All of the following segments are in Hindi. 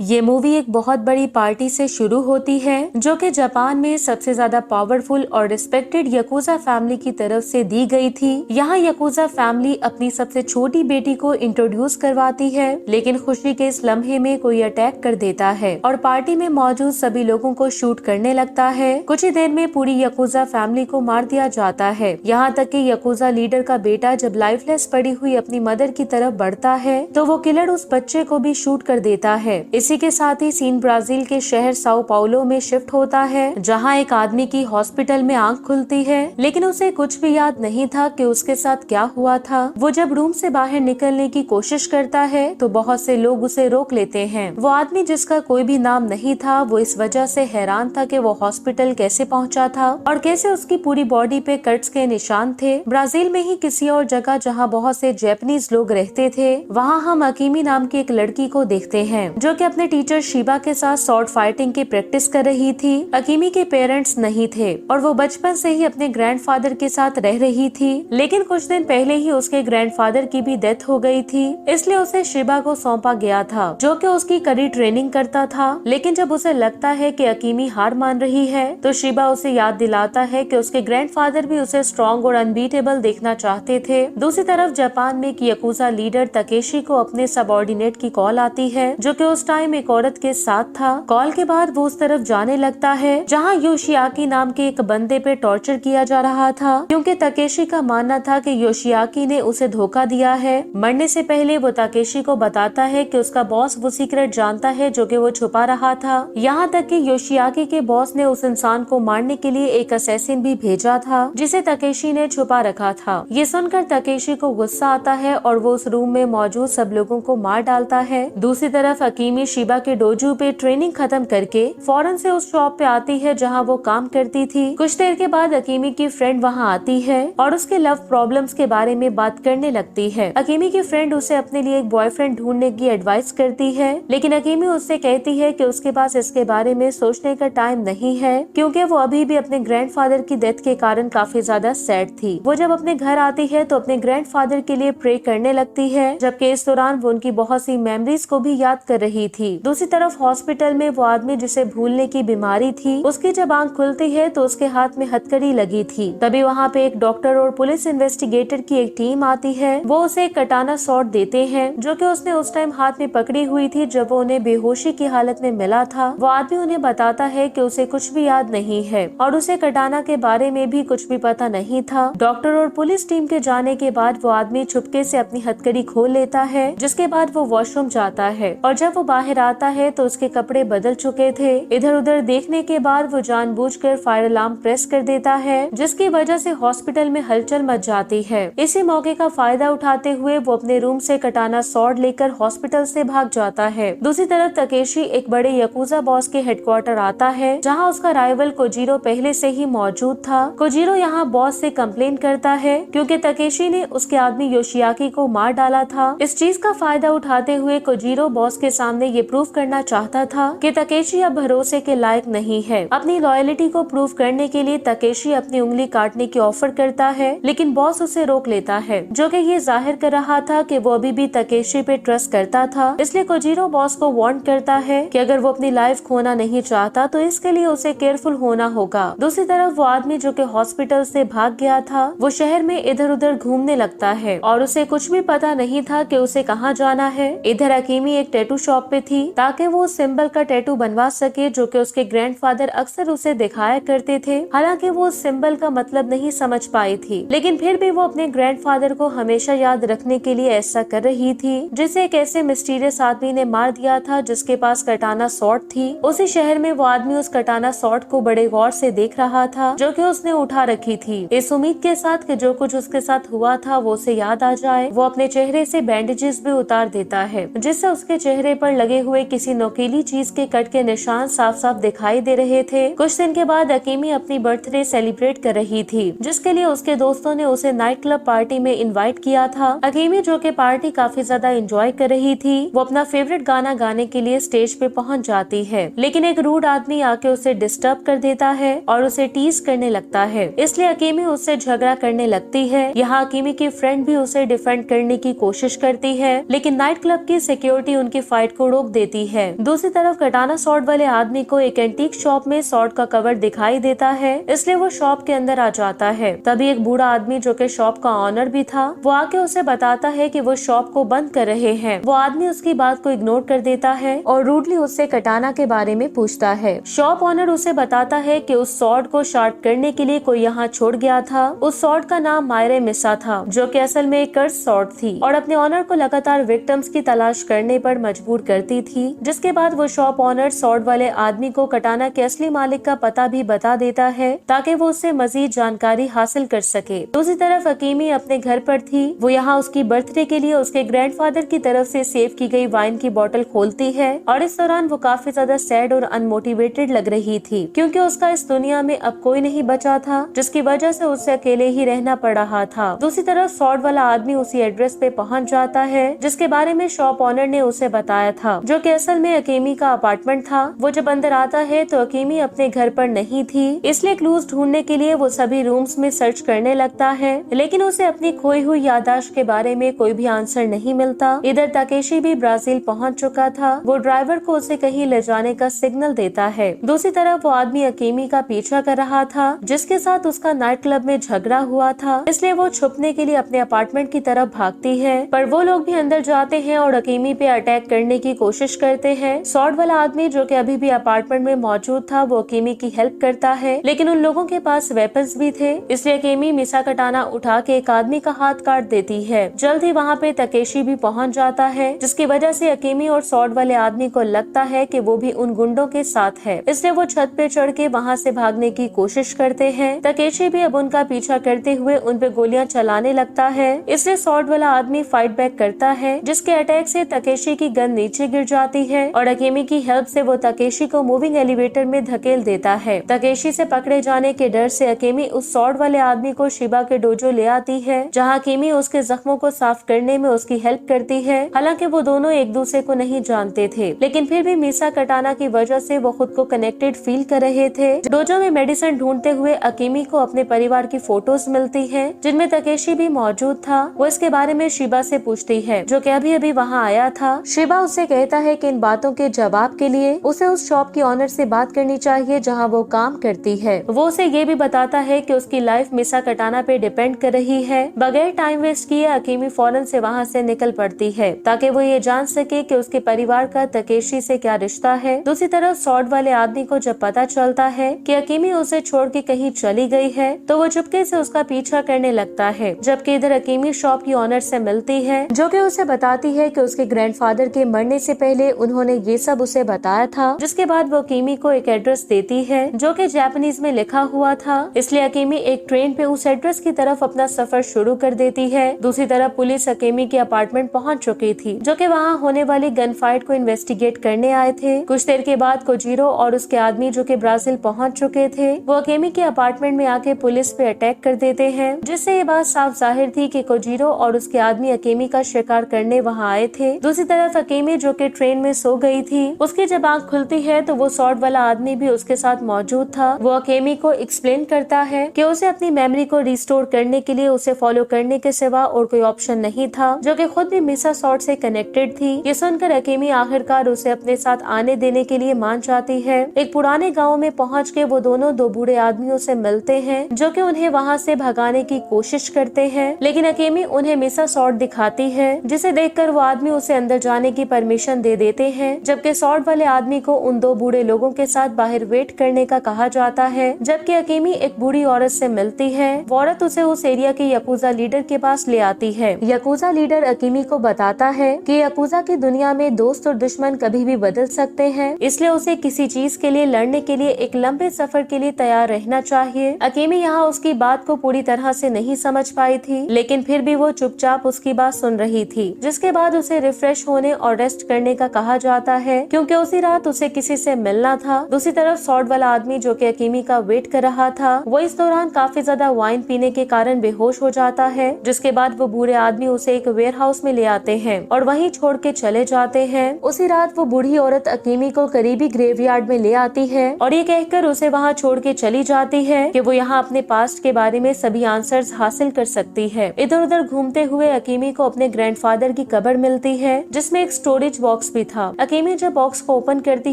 ये मूवी एक बहुत बड़ी पार्टी से शुरू होती है जो कि जापान में सबसे ज्यादा पावरफुल और रिस्पेक्टेड यकूजा फैमिली की तरफ से दी गई थी। यहाँ यकूजा फैमिली अपनी सबसे छोटी बेटी को इंट्रोड्यूस करवाती है, लेकिन खुशी के इस लम्हे में कोई अटैक कर देता है और पार्टी में मौजूद सभी लोगों को शूट करने लगता है। कुछ ही देर में पूरी यकूजा फैमिली को मार दिया जाता है। यहाँ तक कि यकूजा लीडर का बेटा जब लाइफलेस पड़ी हुई अपनी मदर की तरफ बढ़ता है तो वो किलर उस बच्चे को भी शूट कर देता है। इसी के साथ ही सीन ब्राजील के शहर साओ पाउलो में शिफ्ट होता है, जहां एक आदमी की हॉस्पिटल में आंख खुलती है, लेकिन उसे कुछ भी याद नहीं था कि उसके साथ क्या हुआ था। वो जब रूम से बाहर निकलने की कोशिश करता है तो बहुत से लोग उसे रोक लेते हैं। वो आदमी जिसका कोई भी नाम नहीं था, वो इस वजह से हैरान था कि वो हॉस्पिटल कैसे पहुंचा था और कैसे उसकी पूरी बॉडी पे कट्स के निशान थे। ब्राजील में ही किसी और जगह जहाँ बहुत से जापानीज लोग रहते थे, वहाँ हम अकीमी नाम की एक लड़की को देखते हैं जो कि अपने टीचर शिबा के साथ स्वॉर्ड फाइटिंग की प्रैक्टिस कर रही थी। अकीमी के पेरेंट्स नहीं थे और वो बचपन से ही अपने ग्रैंडफादर के साथ रह रही थी, लेकिन कुछ दिन पहले ही उसके ग्रैंडफादर की भी डेथ हो गई थी, इसलिए उसे शिबा को सौंपा गया था जो कि उसकी कड़ी ट्रेनिंग करता था। लेकिन जब उसे लगता है कि अकीमी हार मान रही है तो शिबा उसे याद दिलाता है कि उसके ग्रैंडफादर भी उसे स्ट्रॉन्ग और अनबीटेबल देखना चाहते थे। दूसरी तरफ जापान में एक यकूजा लीडर तकेशी को अपने सबऑर्डिनेट की कॉल आती है जो कि उस टाइम एक औरत के साथ था। कॉल के बाद वो उस तरफ जाने लगता है जहां योशियाकी नाम के एक बंदे पे टॉर्चर किया जा रहा था, क्योंकि तकेशी का मानना था कि योशियाकी ने उसे धोखा दिया है। मरने से पहले वो तकेशी को बताता है कि उसका बॉस वो सीक्रेट जानता है जो कि वो छुपा रहा था। यहाँ तक कि योशियाकी के बॉस ने उस इंसान को मारने के लिए एक असैसिन भी भेजा था जिसे तकेशी ने छुपा रखा था। ये सुनकर तकेशी को गुस्सा आता है और वो उस रूम में मौजूद सब लोगों को मार डालता है। दूसरी तरफ अकीमी शिबा के डोजू पे ट्रेनिंग खत्म करके फौरन से उस शॉप पे आती है जहां वो काम करती थी। कुछ देर के बाद अकीमी की फ्रेंड वहां आती है और उसके लव प्रॉब्लम्स के बारे में बात करने लगती है। अकीमी की फ्रेंड उसे अपने लिए एक बॉयफ्रेंड ढूंढने की एडवाइस करती है, लेकिन अकीमी उससे कहती है कि उसके पास इसके बारे में सोचने का टाइम नहीं है, क्योंकि वो अभी भी अपने ग्रैंडफादर की डेथ के कारण काफी ज्यादा सैड थी। वो जब अपने घर आती है तो अपने ग्रैंडफादर के लिए प्रे करने लगती है, जबकि इस दौरान वो उनकी बहुत सी मेमोरीज को भी याद कर रही थी। दूसरी तरफ हॉस्पिटल में वो आदमी जिसे भूलने की बीमारी थी, उसकी जब आंख खुलती है तो उसके हाथ में हथकड़ी लगी थी। तभी वहाँ पे एक डॉक्टर और पुलिस इन्वेस्टिगेटर की एक टीम आती है। वो उसे एक कटाना सॉर्ड देते हैं जो कि उसने उस टाइम हाथ में पकड़ी हुई थी जब वो उन्हें बेहोशी की हालत में मिला था। वो आदमी उन्हें बताता है कि उसे कुछ भी याद नहीं है और उसे कटाना के बारे में भी कुछ भी पता नहीं था। डॉक्टर और पुलिस टीम के जाने के बाद वो आदमी चुपके से अपनी हथकड़ी खोल लेता है, जिसके बाद वो वॉशरूम जाता है और जब वो बाहर आता है तो उसके कपड़े बदल चुके थे। इधर उधर देखने के बाद वो जानबूझकर फायर अलार्म प्रेस कर देता है, जिसकी वजह से हॉस्पिटल में हलचल मच जाती है। इसी मौके का फायदा उठाते हुए वो अपने रूम से कटाना सॉर्ड लेकर हॉस्पिटल से भाग जाता है। दूसरी तरफ तकेशी एक बड़े यकूजा बॉस के हेडक्वार्टर आता है, जहाँ उसका राइवल कोजीरो पहले से ही मौजूद था। कोजीरो यहाँ बॉस से कंप्लेन करता है क्योंकि तकेशी ने उसके आदमी योशियाकी को मार डाला था। इस चीज का फायदा उठाते हुए कोजीरो बॉस के सामने ये प्रूफ करना चाहता था कि तकेशी अब भरोसे के लायक नहीं है। अपनी लॉयलिटी को प्रूव करने के लिए तकेशी अपनी उंगली काटने की ऑफर करता है, लेकिन बॉस उसे रोक लेता है, जो कि ये जाहिर कर रहा था कि वो अभी भी तकेशी पे ट्रस्ट करता था। इसलिए कोजीरो बॉस को वार्न करता है कि अगर वो अपनी लाइफ खोना नहीं चाहता तो इसके लिए उसे केयरफुल होना होगा। दूसरी तरफ वो आदमी जो कि हॉस्पिटल से भाग गया था, वो शहर में इधर उधर घूमने लगता है और उसे कुछ भी पता नहीं था कि उसे कहाँ जाना है। इधर अकीमी एक टैटू शॉप पे थी ताकि वो उस सिंबल का टैटू बनवा सके जो कि उसके ग्रैंडफादर अक्सर उसे दिखाया करते थे। हालांकि वो उस सिंबल का मतलब नहीं समझ पाई थी, लेकिन फिर भी वो अपने ग्रैंडफादर को हमेशा याद रखने के लिए ऐसा कर रही थी, जिसे एक ऐसे मिस्टीरियस आदमी ने मार दिया था जिसके पास कटाना सॉर्ड थी। उसी शहर में वो आदमी उस कटाना सॉर्ड को बड़े गौर से देख रहा था जो कि उसने उठा रखी थी, इस उम्मीद के साथ कि जो कुछ उसके साथ हुआ था वो उसे याद आ जाए। वो अपने चेहरे से बैंडेजेस भी उतार देता है, जिससे उसके चेहरे पर लगे हुए किसी नोकीली चीज के कट के निशान साफ साफ दिखाई दे रहे थे। कुछ दिन के बाद अकीमी अपनी बर्थडे सेलिब्रेट कर रही थी, जिसके लिए उसके दोस्तों ने उसे नाइट क्लब पार्टी में इनवाइट किया था। अकीमी जो कि पार्टी काफी ज्यादा एंजॉय कर रही थी, वो अपना फेवरेट गाना गाने के लिए स्टेज पे पहुंच जाती है, लेकिन एक रूड आदमी आके उसे डिस्टर्ब कर देता है और उसे टीज करने लगता है। इसलिए अकीमी उससे झगड़ा करने लगती है। यहाँ अकीमी की फ्रेंड भी उसे डिफेंड करने की कोशिश करती है, लेकिन नाइट क्लब की सिक्योरिटी उनकी फाइट को रोक देती है। दूसरी तरफ कटाना सॉर्ड वाले आदमी को एक एंटीक शॉप में सॉर्ड का कवर दिखाई देता है, इसलिए वो शॉप के अंदर आ जाता है। तभी एक बूढ़ा आदमी जो कि शॉप का ऑनर भी था, वो आके उसे बताता है कि वो शॉप को बंद कर रहे हैं। वो आदमी उसकी बात को इग्नोर कर देता है और रूडली उससे कटाना के बारे में पूछता है। शॉप ऑनर उसे बताता है कि उस सॉर्ड को शार्प करने के लिए कोई यहाँ छोड़ गया था। उस सॉर्ड का नाम मायरे मिसा था, जो कि असल में एक कर्स सॉर्ड थी और अपने ऑनर को लगातार विक्टिम्स की तलाश करने पर मजबूर करती थी। जिसके बाद वो शॉप ऑनर सॉर्ड वाले आदमी को कटाना के असली मालिक का पता भी बता देता है, ताकि वो उससे मजीद जानकारी हासिल कर सके। दूसरी तरफ अकीमी अपने घर पर थी। वो यहाँ उसकी बर्थडे के लिए उसके ग्रैंडफादर की तरफ से सेव की गई वाइन की बोतल खोलती है और इस दौरान वो काफी ज्यादा सैड और अनमोटिवेटेड लग रही थी, क्योंकि उसका इस दुनिया में अब कोई नहीं बचा था, जिसकी वजह से उसे अकेले ही रहना पड़ रहा था। दूसरी तरफ सॉर्ड वाला आदमी उसी एड्रेस पे पहुंच जाता है जिसके बारे में शॉप ऑनर ने उसे बताया था, जो कि असल में अकीमी का अपार्टमेंट था। वो जब अंदर आता है तो अकीमी अपने घर पर नहीं थी, इसलिए क्लूज ढूंढने के लिए वो सभी रूम्स में सर्च करने लगता है, लेकिन उसे अपनी खोई हुई याददाश्त के बारे में कोई भी आंसर नहीं मिलता। इधर ताकेशी भी ब्राजील पहुंच चुका था। वो ड्राइवर को उसे कहीं ले जाने का सिग्नल देता है। दूसरी तरफ वो आदमी अकीमी का पीछा कर रहा था, जिसके साथ उसका नाइट क्लब में झगड़ा हुआ था, इसलिए वो छुपने के लिए अपने अपार्टमेंट की तरफ भागती है। पर वो लोग भी अंदर जाते हैं और अकीमी पे अटैक करने की कोशिश करते हैं। सॉर्ड वाला आदमी जो कि अभी भी अपार्टमेंट में मौजूद था, वो अकीमी की हेल्प करता है, लेकिन उन लोगों के पास वेपन्स भी थे, इसलिए अकीमी मिसा कटाना उठा के एक आदमी का हाथ काट देती है। जल्द ही वहाँ पे ताकेशी भी पहुँच जाता है, जिसकी वजह से अकीमी और सॉर्ड वाले आदमी को लगता है कि वो भी उन गुंडों के साथ है, इसलिए वो छत पे चढ़ के वहाँ से भागने की कोशिश करते हैं। ताकेशी भी अब उनका पीछा करते हुए उन पे गोलियां चलाने लगता है, इसलिए सॉर्ड वाला आदमी फाइट बैक करता है, जिसके अटैक से ताकेशी की गन नीचे गिर जाती है और अकीमी की हेल्प से वो ताकेशी को मूविंग एलिवेटर में धकेल देता है। ताकेशी से पकड़े जाने के डर से अकीमी उस सॉर्ड वाले आदमी को शिबा के डोजो ले आती है, जहाँ अकीमी उसके जख्मों को साफ करने में उसकी हेल्प करती है। हालांकि वो दोनों एक दूसरे को नहीं जानते थे, लेकिन फिर भी मिसा कटाना की वजह से वो खुद को कनेक्टेड फील कर रहे थे। डोजो में मेडिसिन ढूंढते हुए अकीमी को अपने परिवार की फोटोज मिलती हैं, जिनमें ताकेशी भी मौजूद था। वो इसके बारे में शिबा से पूछती है, जो कि अभी अभी वहाँ आया था। शिबा उससे कहता है कि इन बातों के जवाब के लिए उसे उस शॉप की ऑनर से बात करनी चाहिए जहाँ वो काम करती है। वो उसे ये भी बताता है कि उसकी लाइफ मिसा कटाना पे डिपेंड कर रही है। बगैर टाइम वेस्ट किए अकीमी फौरन से वहाँ से निकल पड़ती है, ताकि वो ये जान सके कि उसके परिवार का ताकेशी से क्या रिश्ता है। दूसरी तरफ सॉर्ड वाले आदमी को जब पता चलता है कि अकीमी उसे छोड़ के कहीं चली गई है, तो वो चुपके से उसका पीछा करने लगता है, जबकि इधर अकीमी शॉप की ऑनर से मिलती है, जो कि उसे बताती है कि उसके ग्रैंडफादर के मरने से पहले उन्होंने ये सब उसे बताया था। जिसके बाद वो अकीमी को एक एड्रेस देती है, जो कि जापानीज में लिखा हुआ था, इसलिए अकीमी एक ट्रेन पे उस एड्रेस की तरफ अपना सफर शुरू कर देती है। दूसरी तरफ पुलिस अकीमी के अपार्टमेंट पहुंच चुकी थी, जो कि वहाँ होने वाली गन फाइट को इन्वेस्टिगेट करने आए थे। कुछ देर के बाद कोजीरो और उसके आदमी जो कि ब्राजील पहुंच चुके थे, वो अकीमी के अपार्टमेंट में आके पुलिस पे अटैक कर देते हैं, जिससे ये बात साफ जाहिर थी कि कोजीरो और उसके आदमी अकीमी का शिकार करने वहाँ आए थे। दूसरी तरफ अकीमी जो कि ट्रेन में सो गई थी, उसकी जब आँख खुलती है तो वो सॉर्ड वाला आदमी भी उसके साथ मौजूद था। वो अकीमी को एक्सप्लेन करता है कि उसे अपनी मेमोरी को रिस्टोर करने के लिए उसे फॉलो करने के सिवा और कोई ऑप्शन नहीं था, जो कि खुद भी मिसा सॉर्ड से कनेक्टेड थी। ये सुनकर अकीमी आखिरकार उसे अपने साथ आने देने के लिए मान जाती है। एक पुराने गांव में पहुंच के वो दोनों दो बूढ़े आदमियों से मिलते हैं, जो कि उन्हें वहां से भगाने की कोशिश करते हैं, लेकिन अकीमी उन्हें मिसा सॉर्ड दिखाती है, जिसे देखकर वो आदमी उसे अंदर जाने की परमिशन दे देते हैं, जबकि सॉर्ड वाले आदमी को उन दो बूढ़े लोगों के साथ बाहर वेट करने का कहा जाता है। जबकि अकीमी एक बूढ़ी औरत से मिलती है। वो औरत उसे उस एरिया के यकूजा लीडर के पास ले आती है। यकूजा लीडर अकीमी को बताता है कि यकूजा की दुनिया में दोस्त और दुश्मन कभी भी बदल सकते हैं, इसलिए उसे किसी चीज के लिए लड़ने के लिए एक लंबे सफर के लिए तैयार रहना चाहिए। अकीमी यहाँ उसकी बात को पूरी तरह से नहीं समझ पाई थी, लेकिन फिर भी वो चुपचाप उसकी बात सुन रही थी, जिसके बाद उसे रिफ्रेश होने और रेस्ट करने का कहा जाता है, क्योंकि उसी रात उसे किसी से मिलना था। दूसरी तरफ सॉर्ड वाला आदमी जो कि अकीमी का वेट कर रहा था, वो इस दौरान काफी ज्यादा वाइन पीने के कारण बेहोश हो जाता है, जिसके बाद वो बूढ़े आदमी उसे एक वेयर हाउस में ले आते हैं और वहीं छोड़ के चले जाते हैं। उसी रात वो बूढ़ी औरत अकीमी को करीबी ग्रेवयार्ड में ले आती है और ये कहकर उसे वहाँ छोड़ के चली जाती है कि वो यहाँ अपने पास्ट के बारे में सभी आंसर्स हासिल कर सकती है। इधर उधर घूमते हुए अकीमी को अपने ग्रैंडफादर की कब्र मिलती है, जिसमें एक स्टोरेज बॉक्स बॉक्स भी था। अकेमी जब बॉक्स को ओपन करती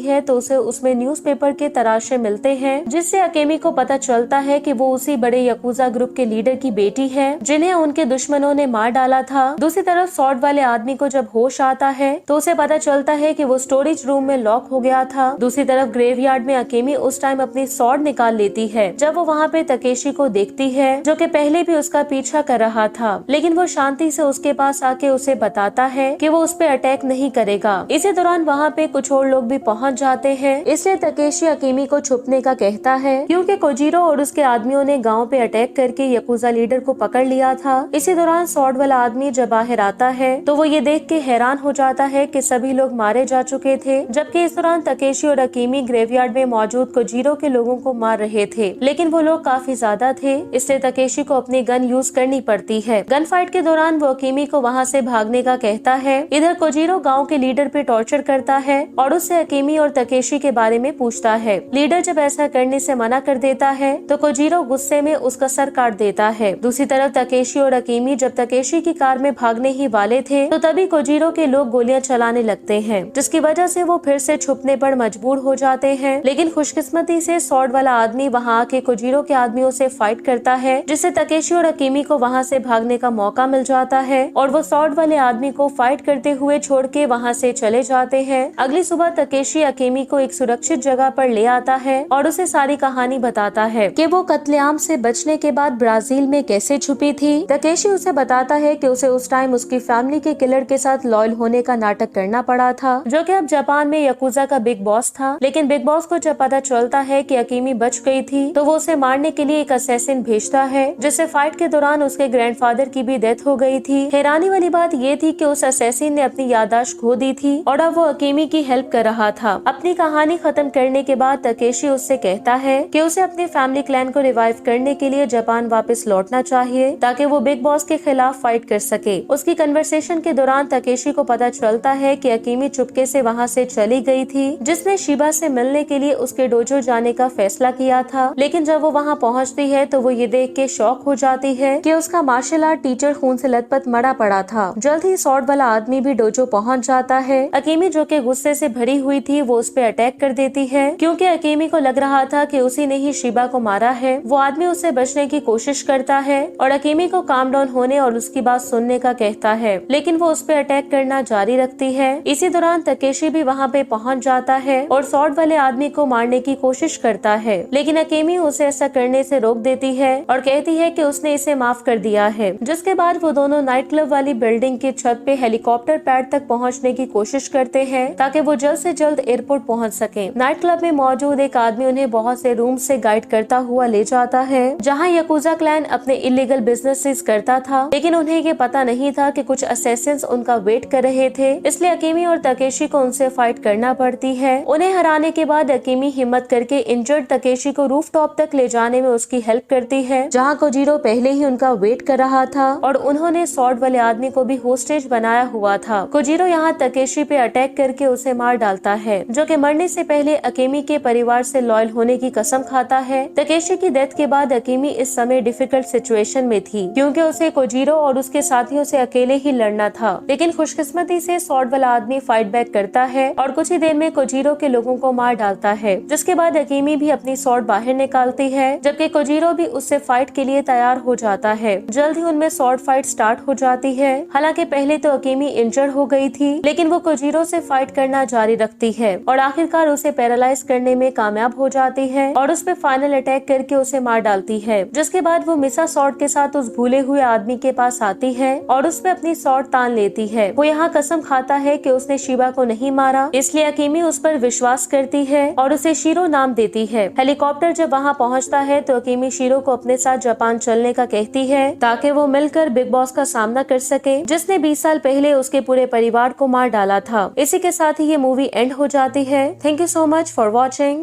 है तो उसे उसमें न्यूज़पेपर के तराशे मिलते हैं, जिससे अकेमी को पता चलता है कि वो उसी बड़े यकूजा ग्रुप के लीडर की बेटी है जिन्हें उनके दुश्मनों ने मार डाला था। दूसरी तरफ सॉर्ड वाले आदमी को जब होश आता है तो उसे पता चलता है कि वो स्टोरेज रूम में लॉक हो गया था। दूसरी तरफ ग्रेवयार्ड में अकेमी उस टाइम अपनी सॉर्ड निकाल लेती है जब वो वहाँ पे तकेशी को देखती है, जो कि पहले भी उसका पीछा कर रहा था, लेकिन वो शांति से उसके पास आके उसे बताता है कि वो उस पे अटैक नहीं करेगा। इसी दौरान वहाँ पे कुछ और लोग भी पहुँच जाते हैं, इसलिए तकेशी अकेमी को छुपने का कहता है क्योंकि कोजीरो और उसके आदमियों ने गाँव पे अटैक करके यकूजा लीडर को पकड़ लिया था। इसी दौरान सॉर्ड वाला आदमी जब बाहर आता है तो वो ये देख के हैरान हो जाता है कि सभी लोग मारे जा चुके थे, जबकि इस दौरान तकेशी और अकेमी ग्रेवयार्ड में मौजूद कोजीरो के लोगों को मार रहे थे, लेकिन वो लोग काफी ज्यादा थे, इसलिए तकेशी को अपनी गन यूज करनी पड़ती है। गन फाइट के दौरान वो अकेमी को वहाँ से भागने का कहता है। इधर कोजीरो गाँव के लीडर पे टॉर्चर करता है और उससे अकेमी और तकेशी के बारे में पूछता है। लीडर जब ऐसा करने से मना कर देता है तो कोजीरो गुस्से में उसका सर काट देता है। दूसरी तरफ तकेशी और अकेमी जब तकेशी की कार में भागने ही वाले थे तो तभी कोजीरो के लोग गोलियां चलाने लगते हैं, जिसकी वजह से वो फिर से छुपने पर मजबूर हो जाते हैं। लेकिन खुशकिस्मती से सॉर्ड वाला आदमी वहाँ आके कोजीरो के आदमियों से फाइट करता है, जिससे तकेशी और अकेमी को वहाँ से भागने का मौका मिल जाता है और वो सॉर्ड वाले आदमी को फाइट करते हुए छोड़ के वहाँ से चले जाते हैं। अगली सुबह तकेशी अकेमी को एक सुरक्षित जगह पर ले आता है और उसे सारी कहानी बताता है कि वो कत्लेआम से बचने के बाद ब्राजील में कैसे छुपी थी। तकेशी उसे बताता है कि उसे उस टाइम उसकी फैमिली के किलर के साथ लॉयल होने का नाटक करना पड़ा था, जो कि अब जापान में यकूजा का बिग बॉस था। लेकिन बिग बॉस को जब पता चलता है कि अकेमी बच गई थी तो वो उसे मारने के लिए एक असैसिन भेजता है, जिससे फाइट के दौरान उसके ग्रैंडफादर की भी डेथ हो गई थी। हैरानी वाली बात ये थी कि उस असैसिन ने अपनी याददाश्त खो दी थी और अब वो अकेमी की हेल्प कर रहा था। अपनी कहानी खत्म करने के बाद तकेशी उससे कहता है कि उसे अपने फैमिली क्लैन को रिवाइव करने के लिए जापान वापस लौटना चाहिए ताकि वो बिग बॉस के खिलाफ फाइट कर सके। उसकी कन्वर्सेशन के दौरान तकेशी को पता चलता है कि अकेमी चुपके से वहाँ से चली गई थी, जिसने शिबा से मिलने के लिए उसके डोजो जाने का फैसला किया था। लेकिन जब वो वहाँ पहुँचती है तो वो ये देख के शॉक हो जाती है कि उसका मार्शल आर्ट टीचर खून से लथपथ मरा पड़ा था। जल्द ही सॉर्ड वाला आदमी भी डोजो पहुँच जाता है। अकेमी जो कि गुस्से से भरी हुई थी वो उस पर अटैक कर देती है, क्योंकि अकेमी को लग रहा था कि उसी ने ही शिबा को मारा है। वो आदमी उससे बचने की कोशिश करता है और अकेमी को काम डाउन होने और उसकी बात सुनने का कहता है, लेकिन वो उस पे अटैक करना जारी रखती है। इसी दौरान तकेशी भी वहाँ पे पहुँच जाता है और सॉर्ड वाले आदमी को मारने की कोशिश करता है, लेकिन अकेमी उसे ऐसा करने से रोक देती है और कहती है कि उसने इसे माफ कर दिया है। जिसके बाद वो दोनों नाइट क्लब वाली बिल्डिंग की छत पे हेलीकॉप्टर पैड तक पहुँचने की कोशिश करते हैं ताकि वो जल्द से जल्द एयरपोर्ट पहुँच सके। नाइट क्लब में मौजूद एक आदमी उन्हें बहुत से रूम से गाइड करता हुआ ले जाता है जहाँ यकूजा क्लैन अपने इलीगल बिजनेसेस करता था, लेकिन उन्हें ये पता नहीं था कि कुछ असैसिन्स उनका वेट कर रहे थे, इसलिए अकेमी और तकेशी को उनसे फाइट करना पड़ती है। उन्हें हराने के बाद अकेमी हिम्मत करके इंजर्ड तकेशी को रूफटॉप तक ले जाने में उसकी हेल्प करती है, जहाँ कोजीरो पहले ही उनका वेट कर रहा था और उन्होंने सॉर्ड वाले आदमी को भी होस्टेज बनाया हुआ था। कोजीरो यहाँ तकेशी पे अटैक करके उसे मार डालता है, जो कि मरने से पहले अकेमी के परिवार से लॉयल होने की कसम खाता है। तकेशी की डेथ के बाद अकेमी इस समय डिफिकल्ट सिचुएशन में थी, क्योंकि उसे कोजीरो और उसके साथियों से अकेले ही लड़ना था। लेकिन खुशकिस्मती से सॉर्ड वाला आदमी फाइट बैक करता है और कुछ ही देर में कोजीरो के लोगों को मार डालता है, जिसके बाद अकेमी भी अपनी सॉर्ड बाहर निकालती है, जबकि कोजीरो भी उससे फाइट के लिए तैयार हो जाता है। जल्द ही उनमें सॉर्ड फाइट स्टार्ट हो जाती है। हालांकि पहले तो अकेमी इंजर्ड हो गई थी, लेकिन वो कोजीरो से फाइट करना जारी रखती है और आखिरकार उसे पैरालाइज करने में कामयाब हो जाती है और उस पर फाइनल अटैक करके उसे मार डालती है। जिसके बाद वो मिसा सॉर्ड के साथ उस भूले हुए आदमी के पास आती है और उस पे अपनी सॉर्ड तान लेती है। वो यहाँ कसम खाता है कि उसने शिबा को नहीं मारा, इसलिए अकेमी उस पर विश्वास करती है और उसे शीरो नाम देती है। हेलीकॉप्टर जब वहाँ पहुँचता है तो अकेमी शीरो को अपने साथ जापान चलने का कहती है ताकि वो मिलकर बिग बॉस का सामना कर सके, जिसने 20 साल पहले उसके पूरे परिवार को मार डाला था। इसी के साथ ही ये मूवी एंड हो जाती है। Thank you so much for watching.